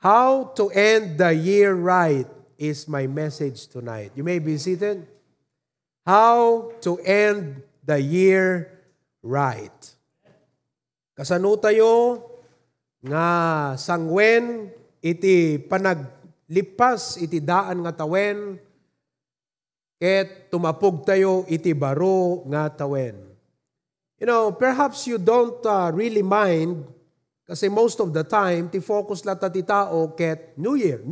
How to end the year right is my message tonight. You may be seated. How to end the year right. Kasano tayo nga sangwen iti panaglipas iti daan nga tawen ket tumapog tayo iti baro nga tawen. You know, perhaps you don't really mind kasi most of the time ti focus lata ti tao ket New Year.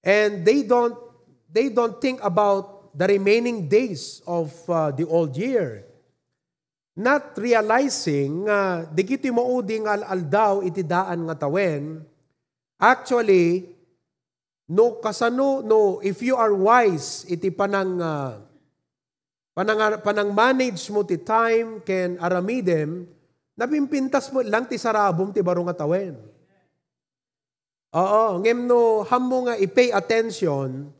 And they don't think about the remaining days of the old year. Not realizing di kiti mauding aldaw iti daan nga tawen. Actually, if you are wise iti panang manage mo ti time ken aramidem, napimpintas mo lang ti sarabom ti baro nga tawen. Oo, ngem no hammo nga i-pay attention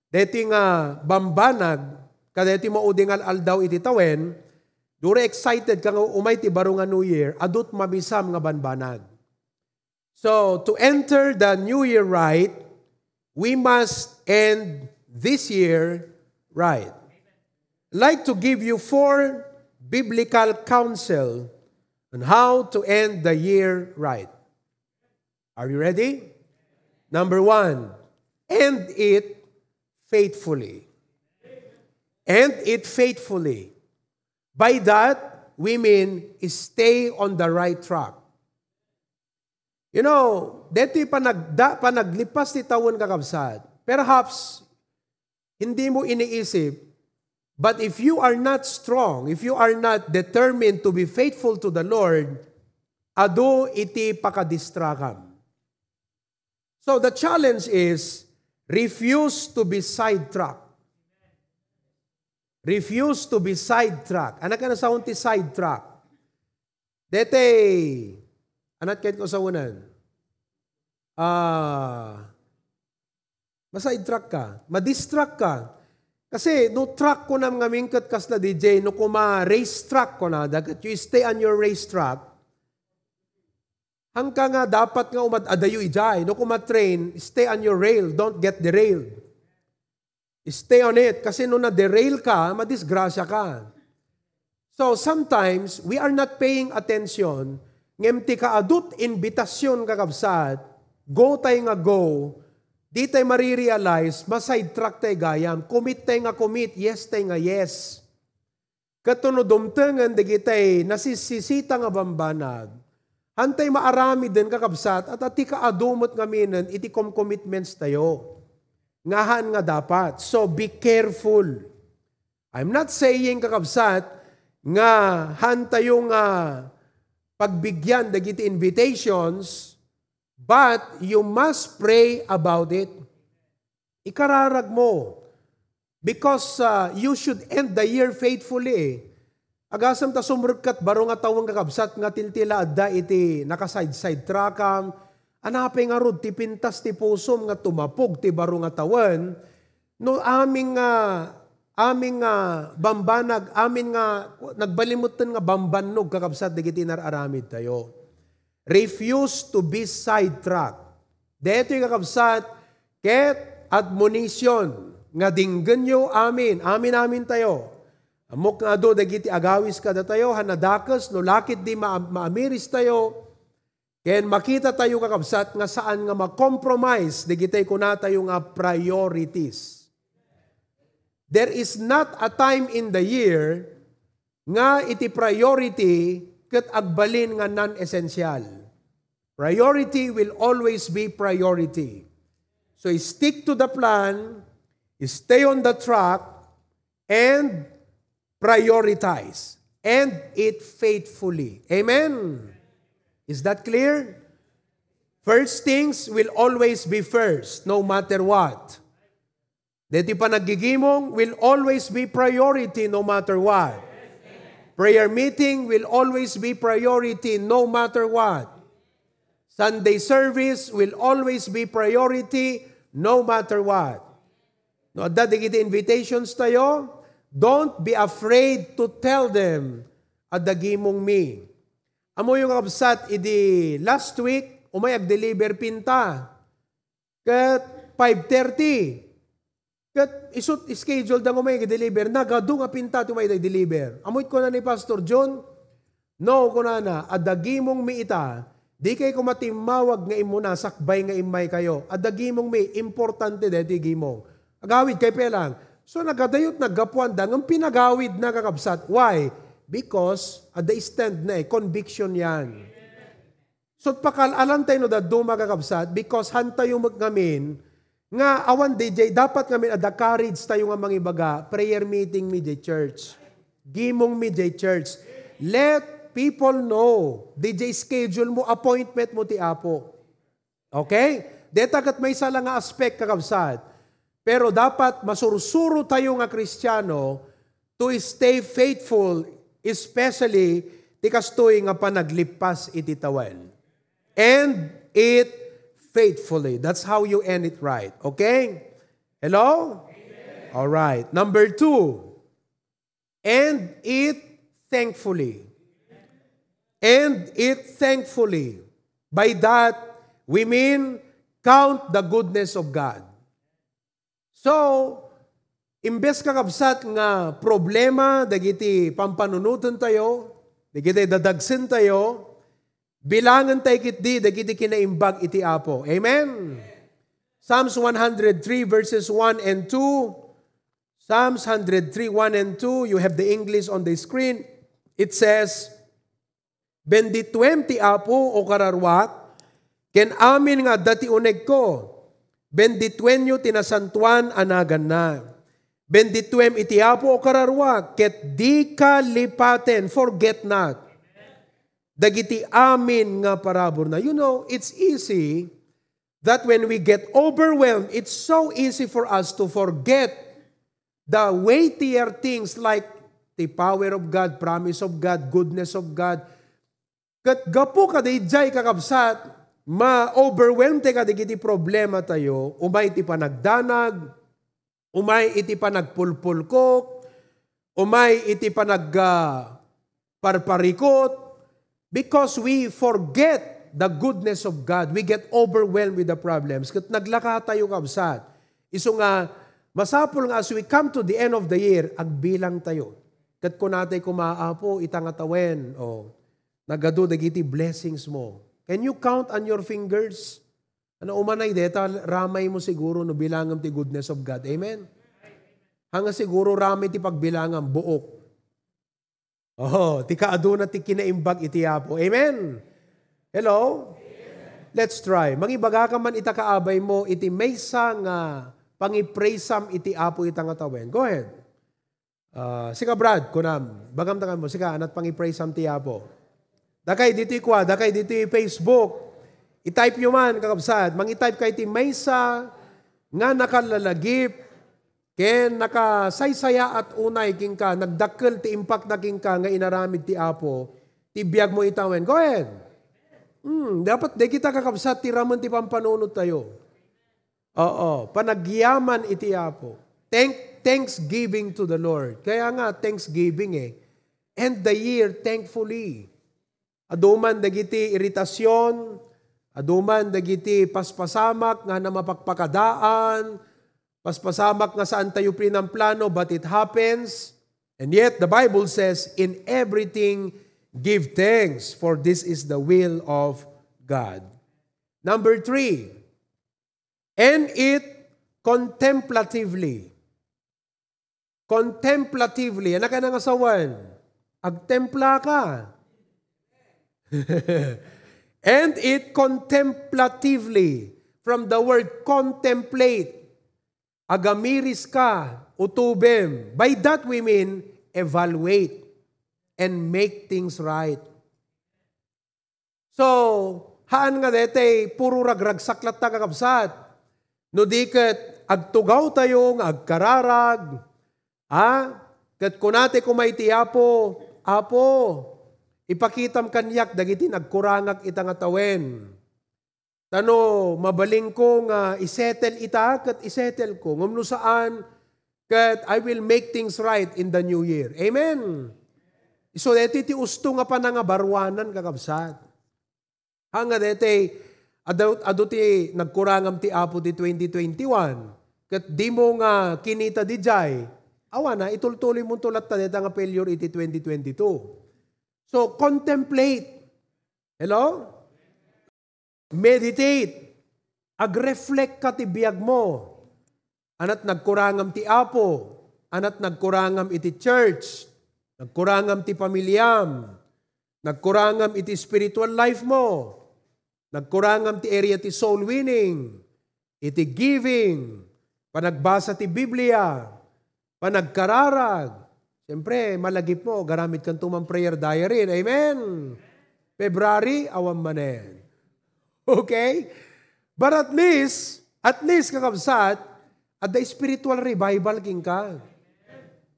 deti nga bambanag kadeti mauding aldaw iti tawen, dure excited ka nga umay ti baro nga New Year, adut mamisam nga banbanag. So, to enter the New Year right, we must end this year right. I'd like to give you 4 biblical counsel on how to end the year right. Are you ready? Number 1, end it faithfully. End it faithfully. By that, we mean stay on the right track. You know, dito panaglipas ti tawon kakabsat. Perhaps, hindi mo iniisip, but if you are not strong, if you are not determined to be faithful to the Lord, ado iti pakadistrakam. So the challenge is, refuse to be sidetracked. Refuse to be sidetracked. Anak ka na sa unti sidetrack. Dete, anak kahit ko sa unan, ma-sidetrack ka, ma-distract ka. Kasi no track ko na mga mingkat kas na DJ, no kuma-race track ko na, dagat you stay on your race track, hangka nga dapat nga umad-adayo ijay. No kuma-train, stay on your rail, don't get derailed. Stay on it, kasi no na-derail ka, madisgrasya ka. So sometimes, we are not paying attention, ngemti ka adut invitasyon kakabsat, go tayo nga go, di tayo marirealize, ma-sidetrack tayo gayam, commit tayo nga commit, yes tayo nga yes. Katunodumtengan di kitay nasisisita nga bambanag, hantay maarami din kakabsat, at ati ka adumot nga minen, iti commitments tayo. Ngahan nga dapat. So be careful. I'm not saying kakabsat, nga hantayong pagbigyan dagiti invitations, but you must pray about it. Ikararag mo. Because you should end the year faithfully. Agasam ta sumurkat baro nga tawang kakabsat nga tiltila adda iti nakaside trakam, anapay nga rod ti pintas ti pusom nga tumapog ti baro nga tawan, no aming bambanag, nagbalimutan nga bambanog kakabsat dagiti nararamid tayo. Refuse to be sidetracked. Dito yung kakabsat, ket admonition, nga dinggan nyo amin tayo. Amok nga do, dagiti agawis ka da tayo, hanadakas, no lakit di maamiris tayo, ken makita tayo kakabsat, nga saan nga ma-compromise, dagiti kuna tayo nga priorities. There is not a time in the year, nga iti priority, ket agbalin nga non-essential. Priority will always be priority. So stick to the plan, stay on the track, and prioritize. And it faithfully. Amen? Is that clear? First things will always be first, no matter what. Deti pa nagigimong will always be priority, no matter what. Prayer meeting will always be priority no matter what. Sunday service will always be priority no matter what. No, dadigiti invitations tayo, don't be afraid to tell them at dagimong me. Amo yung kabsat idi last week, umay ag-deliver pinta. Kat 5:30. Kat isut schedule dang umay ag-deliver. Nagado nga pinta tumay ag-deliver. Amoy ko na ni Pastor John, no ko na, adagi mong miita, di kay kumatimawag nga imo na, sakbay nga imay kayo. Adagi mong mi, importante deti gimong. Agawid kay pelang. So nagadayot naggapuan da, ng pinagawid na kakabsat. Why? Because at the stand na conviction yan. So pakalalan tayo no da duma kakabsat, because hantayo magnamin, nga awan DJ, dapat ngamin ada courage tayo nga mangibaga, prayer meeting mi church. Gimong mi church. Let people know. DJ schedule mo, appointment mo ti Apo. Okay? Deta kat may sala nga aspect kakabsat. Pero dapat masursuro tayo nga Kristiyano to stay faithful, especially tikastoy nga panaglipas iti tawan. And it faithfully. That's how you end it right. Okay? Hello? Amen. All right. Number 2. And it thankfully. And it thankfully. By that, we mean count the goodness of God. So, imbes kakabsat nga problema, dagiti pampanunutan tayo, dagiti dadagsin tayo, bilangan tayo kitdi, dagiti kinaimbag iti Apo. Amen? Psalms 103 verses 1 and 2. Psalms 103, 1 and 2. You have the English on the screen. It says, Bendituem ti Apo o kararwak, ken amin nga dati uneg ko, bendituenyo tinasantuan anagan na. Bendituem iti Apo o kararwak, ket di ka lipaten, forget not. Dagiti amin nga parabor na. You know, it's easy that when we get overwhelmed, it's so easy for us to forget the weightier things like the power of God, promise of God, goodness of God. Kat gapo ka dayjay kakabsat, ma-overwhelmed ka digiti problema tayo, umay iti panagdanag, umay iti panagpulpulkok, umay iti parparikot, because we forget the goodness of God. We get overwhelmed with the problems. Kat naglaka tayo kabsat. Iso nga, masapul nga as we come to the end of the year, agbilang tayo. Kat ko natay kumaapo, itangatawen, nagado dagiti blessings mo. Can you count on your fingers? Ano umanay deta, ramay mo siguro no bilangam ti goodness of God. Amen? Hanga siguro ramay ti pagbilangam, buok. Ti kaaduna ti kinaimbag iti Apo. Amen? Hello? Amen. Let's try. Mangibaga ka man ita kaabay mo, iti maysa nga pangipraisam iti Apo itang atawen. Go ahead. Sika Brad, kunam. Bagam tangan mo, sika anat pangipraisam ti Apo. Dakay dito ikwa, dakay dito Facebook. I-type nyo man, kakabsad. Mangi-type kay iti maysa nga nakalalagip, ken nakasaysaya at unay king ka, nagdakkel ti impact na king ka, nga inaramid ti Apo, ti biyag mo itawen. Go ahead. Dapat di kita kakabsat, ti ramon ti pampanunod tayo. Panagyaman iti Apo. Thanksgiving to the Lord. Kaya nga, thanksgiving End the year thankfully. Aduman dagiti iritasyon, aduman dagiti paspasamak nga na mapagpakadaan, paspasamak nga saan tayo plano, but it happens. And yet, the Bible says, in everything, give thanks, for this is the will of God. Number 3, and it contemplatively. Contemplatively. Ano ka nang asawan? Agtempla ka. And it contemplatively. From the word contemplate. Agamiris ka, utubem. By that we mean, evaluate and make things right. So, haan nga dete, puro ragragsaklat ta kakabsat. No diket, agtugaw tayo, agkararag. Kat kunate kumayti Apo, ipakitam kanyak, dagiti nagkurangak itang atawen. Tano, mabaling ko nga isettle ita, kat isettle ko. Ngumno saan, kat I will make things right in the new year. Amen. So, deti ti usto nga pa nga barwanan kakabsat. Hanga deti, Ado ti nagkurangam ti Apo ti 2021. Kat di mo nga kinita di jay. Awa na, itultuloy mo tulat ta dita nga failure iti 2022. So, contemplate. Hello? Meditate. Ag-reflect ka ti biyag mo. Anat nagkurangam ti Apo. Anat nagkurangam iti church. Nagkurangam ti pamilyam. Nagkurangam iti spiritual life mo. Nagkurangam ti area ti soul winning. Iti giving. Panagbasa ti Biblia. Panagkararag. Siyempre, malagip mo. Garamit kang tumang prayer diary. Amen? February, awam manen. Okay? But at least, kakabsat, at the spiritual revival king ka.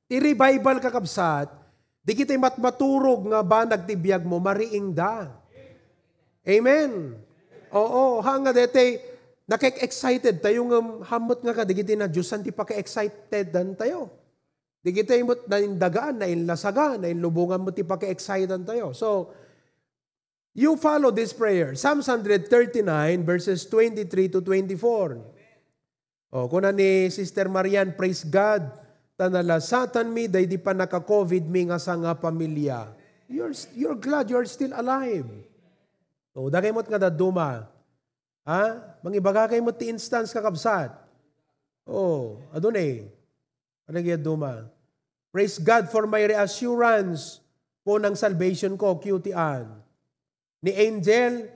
Ti revival kakabsat, di kita matmaturog nga ba nagtibiyag mo, mariing da. Amen. Oo, hanga dete, nakek-excited tayo nga hamot nga ka, di kita na Diyosan ti paka-excited dan tayo. Di kita imot na indagaan, na inlasagan, na inlubungan mo ti paka-excited tayo. So, you follow this prayer. Psalms 139 verses 23 to 24. O, kuna ni Sister Marian, praise God. Tanalasatan mi, day di pa naka-COVID mi nga sa nga pamilya. You're glad you're still alive. O, dagay mo't nga daduma. Ha? Mangibaga kayo mo't ti instance kakabsat. O, adun eh. Anong duma? Praise God for my reassurance po ng salvation ko, QTan. Ni Angel,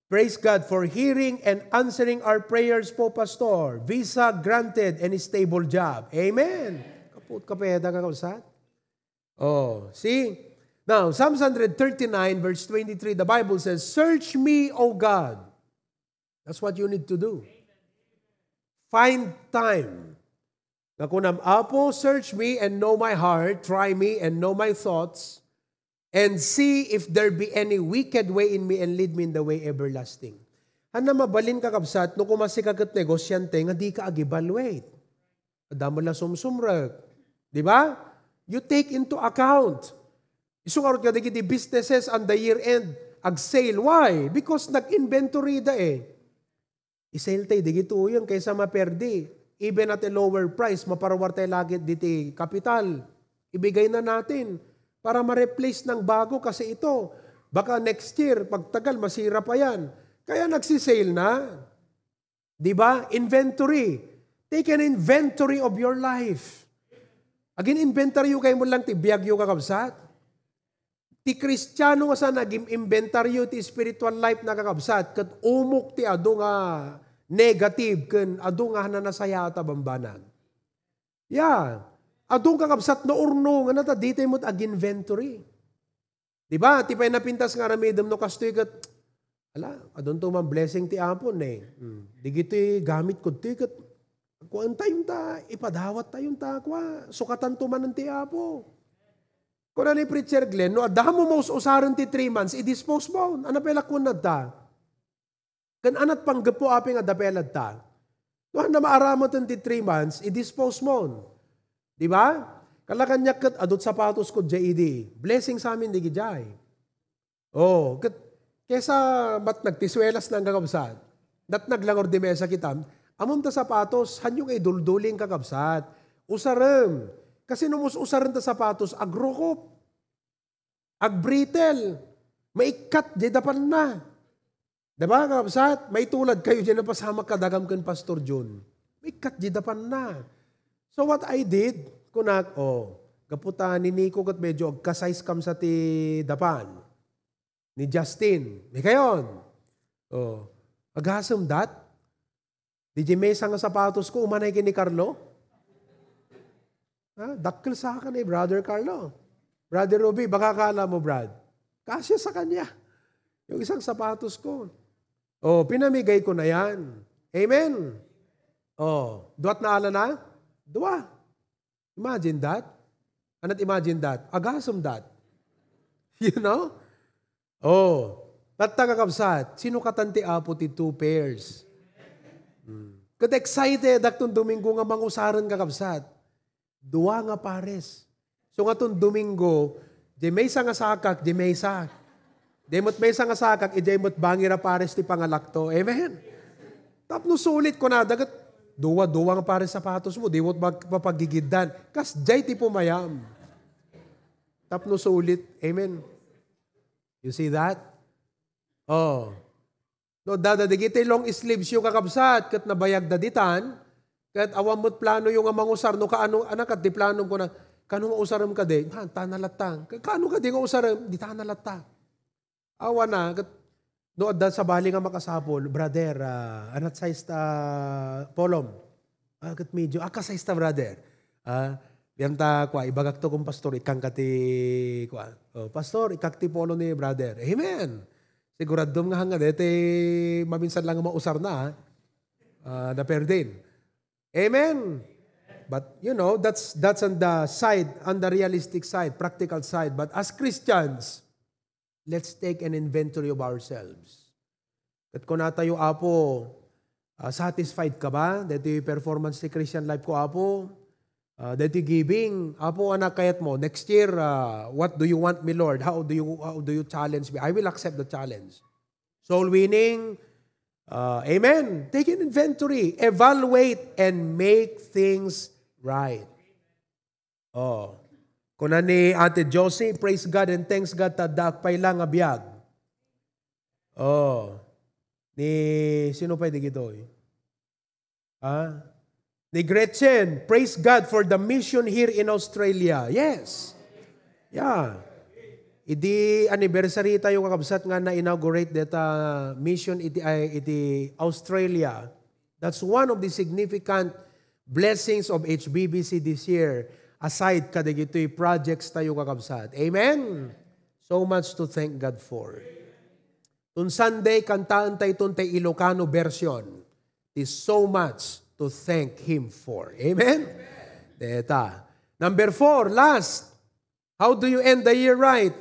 praise God for hearing and answering our prayers po, Pastor. Visa granted and stable job. Amen. Kaput kapeda kakabsat. Oh, see? Now, Psalm 139 verse 23, the Bible says, search me, O God. That's what you need to do. Find time. Nakunam, Apo, search me and know my heart, try me and know my thoughts, and see if there be any wicked way in me and lead me in the way everlasting. Hana mabalin kakabsat, no kumasi kagat negosyante, nga di ka ag-evaluate. Adamo la sumsumrag. Di ba? You take into account. Isungarot ka di businesses on the year end, ag-sale. Why? Because nag-inventory da eh. I-sale tayo, di gito yung kaysa maperdi. Even at a lower price, maparawar tayo lagi diti kapital. Ibigay na natin para ma-replace ng bago kasi ito. Baka next year, pagtagal, masira pa yan. Kaya nagsisale na. Di ba? Inventory. Take an inventory of your life. Agin inventaryo kayo mo lang ti biyagyo kakabsat. Ti Kristiyano nga sa naging inventaryo ti spiritual life na kakabsat. Kat umok ti ado nga negative ken ado nga nanasaya ta bambanag. Yeah. Ado kakabsat na urno nga nata ditay mo't ag-inventory. Diba? Ti pa'y napintas nga ramidam no kastoy kat ala, adon to man blessing ti apon eh. Di giti gamit ko ti kat kuan tayong ta, ipadawat tayong ta, sukatan tumanan ti Apo. Kung na ni Preacher Glenn, no, adamo mo usaran ti 3 months, i-dispose mo. Ano pelakun na ta? Kan anat panggapo aping adapelad ta. No, na maaramot ti 3 months, i-dispose mo. Di ba? Kalakanyak kat adot sapatos ko JED. Blessing sa amin, di gijay. Oh, kesa ba't nagtiswelas ng kakabsat? Dat naglangor di mesa kitam, amon ta sapatos, hanyong ay dulduling kakabsat. Usarem. Kasi numus usaran ta sapatos, agrokop. Agbritel. Maikat, di dapan na. Diba kakabsat? May tulad kayo dyan na pasama kadagam kan Pastor John. Maikat, di dapan na. So what I did, kunak, kaputa ni Nico kat medyo kasais kam sa ti dapan. Ni Justin. May kayon. Agasam dat. Di mesa nga sapatos ko, umanay kini Carlo. Dakkel sa akin eh, Brother Carlo. Brother Ruby, baka kala mo, Brad. Kasya sa kanya. Yung isang sapatos ko. Pinamigay ko na yan. Amen. Duwat na ala na? Dua. Imagine that. Anat imagine that? Agasam that. You know? Tatakakabsat. Sino katanti apo ti 2 pairs? Kat excited aktong Domingo nga mangusaran kakabsat. 2 nga pares. So nga itong Domingo, di may isa nga sakak, di may isa. Demot may nga sakak, idemot bangira pares ti pangalakto. Amen. Tapno sulit ko na, dagat duwa-duwa nga pares sapatos mo, demot magpapagigiddan. Kas jay ti pumayam. Tapno sulit. Amen. You see that? Oh. No, dadadigiti long sleeves yung kakabsat, kat nabayag daditan, kat awamot plano yung mangusar, no kaano, anak, kat di plano ko na, kano nga usaram ka di? Ha, tanalatang. Kano ka di nga usaram? Di tanalatang. Awa na, kat, no, sa bali nga makasapol, brother, anat size ta polom. Kat medyo, size ta brother. Yan ta, ibagak to kong pastor, ikang kati, pastor, ikakti polo ni brother. Amen. Siguradom nga hanga, dete, maminsan lang mausar na, na perdin. Amen. But, you know, that's on the side, on the realistic side, practical side. But as Christians, let's take an inventory of ourselves. At kung natayo, Apo, satisfied ka ba? Dito yung performance ni Christian life ko, Apo. Dito giving, Apo, anak kayat mo, next year, what do you want me, Lord? How do you challenge me? I will accept the challenge. Soul winning, amen. Take an inventory, evaluate, and make things right. Oh. Kung ni Ate Josie, praise God and thanks God, tadakpay lang abiyag. Oh. Sino pa dito? Ni Gretchen, praise God for the mission here in Australia. Yes. Yeah. Idi anniversary tayo kakabsat nga na-inaugurate deta mission iti Australia. That's one of the significant blessings of HBBC this year. Aside kadigito'y projects tayo kakabsat. Amen? So much to thank God for. Tun Sunday, kantaan tayo tay Ilocano version. Is so much to thank Him for. Amen? Deta. Number 4, last. How do you end the year right?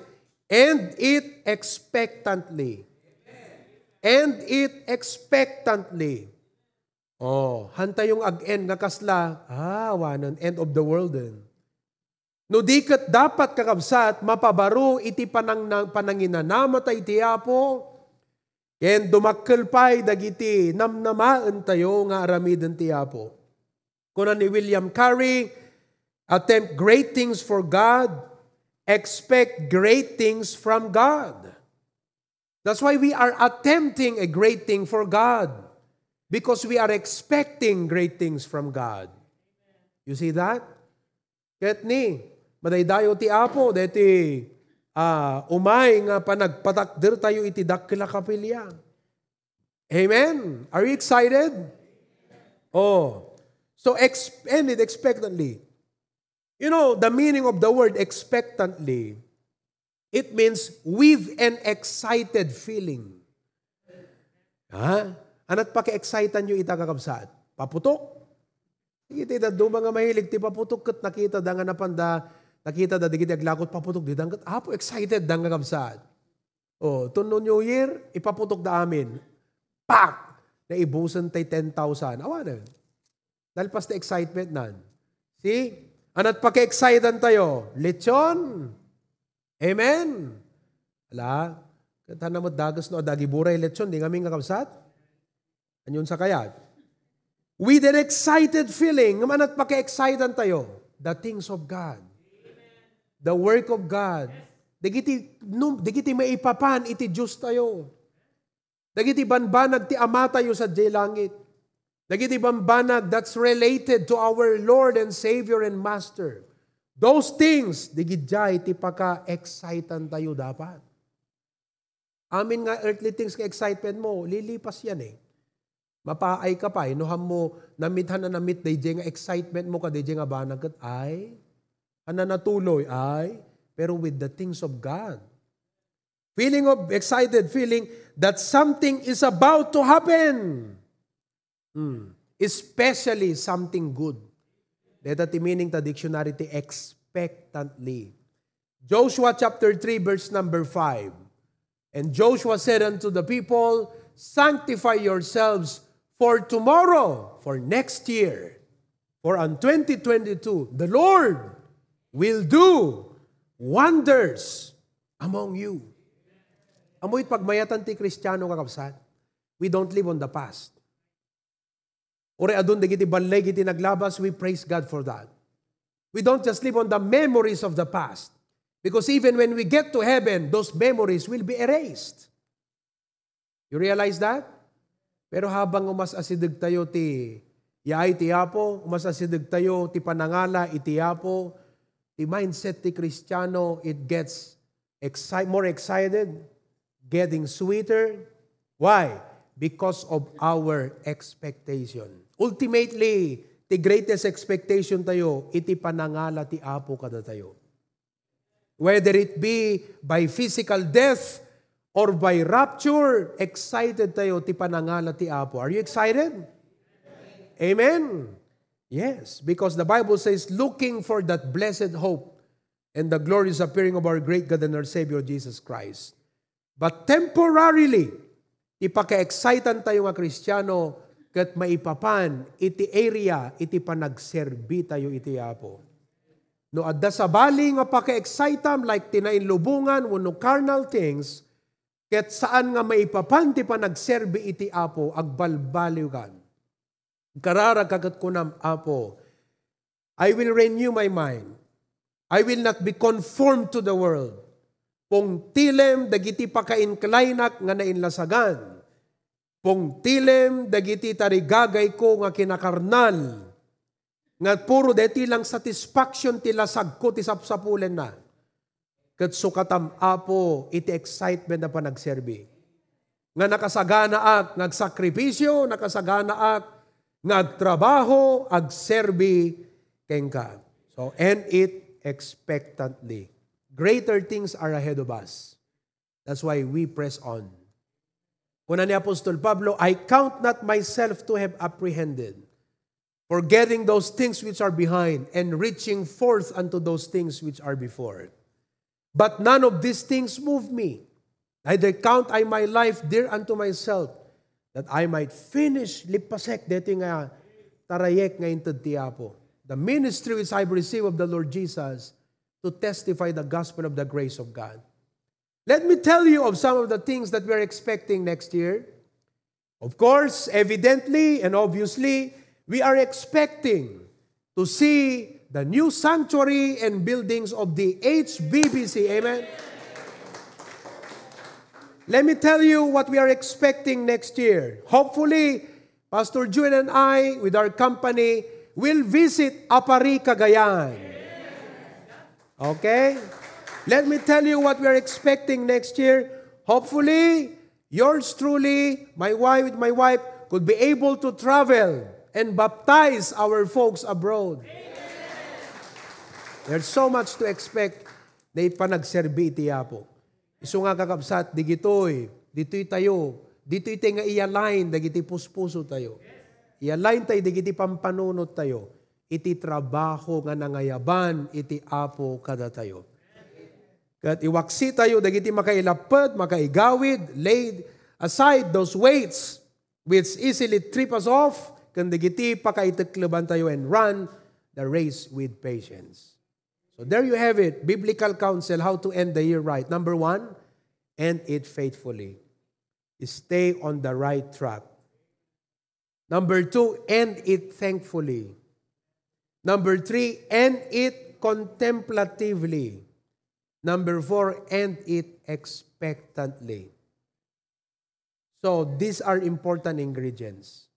End it expectantly. End it expectantly. Oh, hanta yung ag-end nga kasla. Wanan, end of the world din. No dikat dapat kakabsat, mapabaro iti pananginanamata iti Apo, ken dumakkelpay dagiti namnamaan tayo nga aramiden ti Apo. Kuna ni William Carey, attempt great things for God, expect great things from God. That's why we are attempting a great thing for God. Because we are expecting great things from God. You see that? Ket ni, madaydayo ti Apo, deti umay nga panagpatakder tayo iti dakila kapilya. Amen? Are you excited? Oh. So, end it expectantly. You know, the meaning of the word expectantly, it means with an excited feeling. Anat paki-excited nyo itakakabsat? Paputok? Sige, do mga mahilig, ti paputok kat nakita da nga napanda, nakita da digit aglakot paputok di dangkat. Apo, excited da nga kabsat. Oh, tuno New Year, ipaputok da amin. Pak! Naibusan tay 10,000. Awa na. Dahil pas na excitement nan. See? Anat paki-excited tayo? Lechon. Amen? Ala, kata na mo dagas no, dagi buray lechon, di kami nga kabsat? Anyon sa kayat? With an excited feeling, naman at paki-excited tayo, the things of God, the work of God, dagiti maipapan, iti Diyos tayo. Dagiti banbanag ti Ama tayo sa langit. Dagiti banbanag that's related to our Lord and Savior and Master. Those things, digidjay ti paka-excited tayo dapat. Amin nga earthly things ka excitement mo, lilipas yan eh. Mapaay ka pa, inuham mo, namithan na namit, DJ nga excitement mo ka, DJ nga banag, ay, natuloy, ay, pero with the things of God. Feeling of excited, feeling that something is about to happen. Especially something good. Dito ti meaning ta dictionary ti expectantly. Joshua chapter 3 verse number 5. And Joshua said unto the people, sanctify yourselves for tomorrow, for next year, for on 2022, the Lord will do wonders among you. Amoy pagmayatan ti Kristiyano kakabsat. We don't live on the past. Ore adun dagiti balay giti naglabas, we praise God for that. We don't just live on the memories of the past. Because even when we get to heaven, those memories will be erased. You realize that? Pero habang umasasidig tayo ti yaay ti Apo, umasasidig tayo ti panangala iti Apo, ti mindset ti Kristiyano, it gets more excited, getting sweeter. Why? Because of our expectation. Ultimately, the greatest expectation tayo, iti panangala ti Apo kada tayo. Whether it be by physical death or by rapture, excited tayo ti panangala ti Apo. Are you excited? Amen? Yes, because the Bible says, looking for that blessed hope and the glorious appearing of our great God and our Savior, Jesus Christ. But temporarily, ipaka-excitan tayo nga Kristiyano kat maipapan iti area, iti panagserbi tayo iti Apo. No adda sa bali nga paka-excitam like tinainlubungan wano carnal things, ket saan nga maipapan ti panagserbi iti Apo, agbalbaliw kan. Karara kagat kunam Apo, I will renew my mind. I will not be conformed to the world. Pong tilem dagiti paka-inclinak nga nainlasagan. Pong tilem dagiti tarigagay ko nga kinakarnal. Nga puro deti lang satisfaction ti lasag ko ti sapsapulen na. Ket sukatam Apo iti excitement na panagserbi. Nga nakasagana ak ngagsakripisyo, nakasagana ak ngagtrabaho, agserbi kengka. So end it expectantly. Greater things are ahead of us. That's why we press on. Kuna ni Apostol Pablo, I count not myself to have apprehended, forgetting those things which are behind and reaching forth unto those things which are before. But none of these things move me. Neither count I my life dear unto myself, that I might finish lipasek deti nga tarayek nga inted ti Apo. The ministry which I received of the Lord Jesus to testify the gospel of the grace of God. Let me tell you of some of the things that we're expecting next year. Of course, evidently and obviously, we are expecting to see the new sanctuary and buildings of the HBBC. Amen? Let me tell you what we are expecting next year. Hopefully, Pastor June and I, with our company, will visit Apari, Cagayan. Okay? Let me tell you what we are expecting next year. Hopefully, yours truly, my wife, could be able to travel and baptize our folks abroad. There's so much to expect na ipanagserbi iti Apo. Isu nga kakabsat, dito'y tayo, dito'y tayo nga i-align, dagiti puspuso tayo. I-align tayo, dagiti pampanunot tayo. Iti trabaho nga nangayaban, iti Apo kada tayo. Kat iwaksi tayo, dagiti makailapad, makaigawid, laid aside those weights which easily trip us off, kan dagiti pakaitekleban tayo and run the race with patience. So there you have it, biblical counsel, how to end the year right. Number 1, end it faithfully. Stay on the right track. Number 2, end it thankfully. Number 3, end it contemplatively. Number 4, end it expectantly. So these are important ingredients.